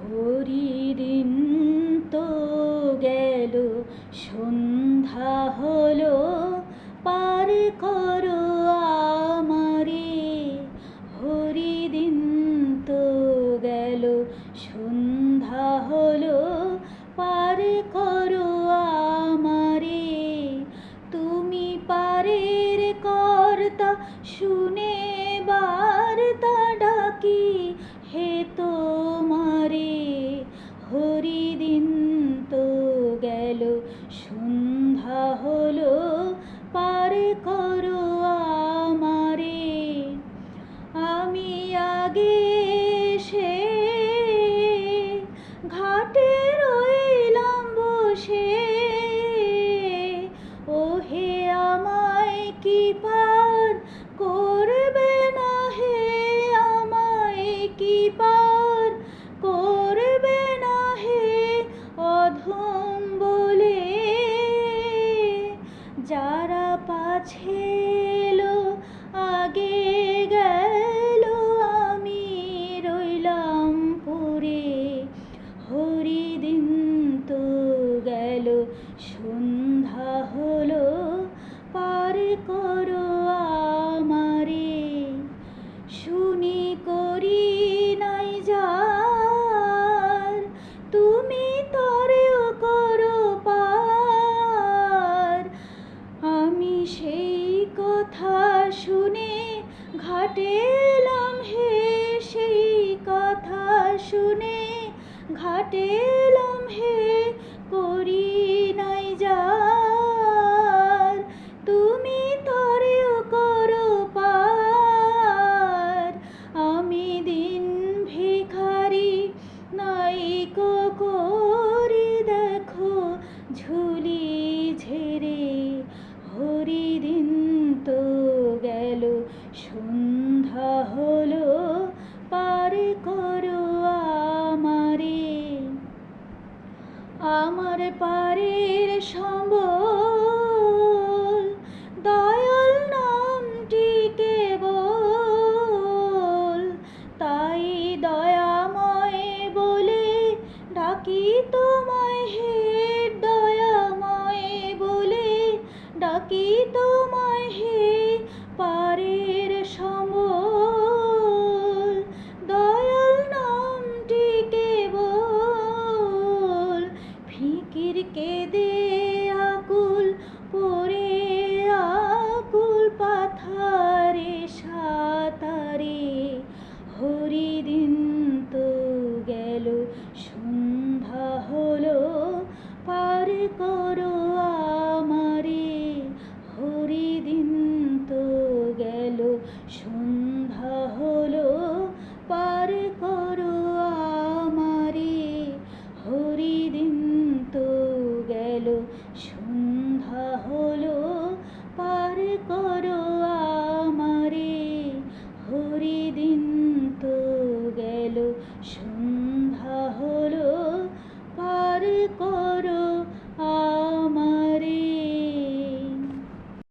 হরিদিন তো গেল, সন্ধ্যা হলো, পার করো আমারে। হরিদিন তো গেল, সন্ধ্যা হলো, পার করো আমারে। তুমি পারের কর্তা, শুনে বার্তা ডাকি হে তোমারে। হরিদিন তো গেল, সন্ধ্যা হলো, পার করো আমারে। আমি আগে সে ঘাটে রইলাম বসে, ওহে আমায় কি পার করবে না হে, আমায় কি পার করবে না হে। অধম বলে যারা পাছে এলো, আগে গেল, আমি রইলাম পড়ে। হরিদিন তো গেল, সন্ধ্যা হলো, পার করো আমারে। শুনি করি নাই যার, তুমি তরেও করো পার। আমি সেই কথা শুনে ঘাটে এলাম হে, সেই কথা শুনে ঘাটে এলাম হে। করি নাই যার, তুমি তরেও করো পার। আমি দিন ভিখারি, নাইকো করি দেখো ঝুলি ঝেড়ে। হরিদিন তো গেল, সন্ধ্যা হলো, পার করো আমারে। আমার পারের সম্বল, দয়াল নামটি কেবল। তাই দয়াময় বলে ডাকি তোমায় হে, দয়াময় বলে ডাকি তোমায় হে। পারের সম্বল, দয়াল নামটি কেবল। ফিকির কেঁদে আকুল পড়ে, আকুল পাথারে সাঁতারে। হরিদিন তো গেল, সন্ধ্যা হলো, পার করো আমারে। হরিদিন তো গেল, সন্ধ্যা হলো, পার করো আমারে। হরিদিন তো গেল, সন্ধ্যা হলো, পার করো আমারে। হরিদিন তো গেল।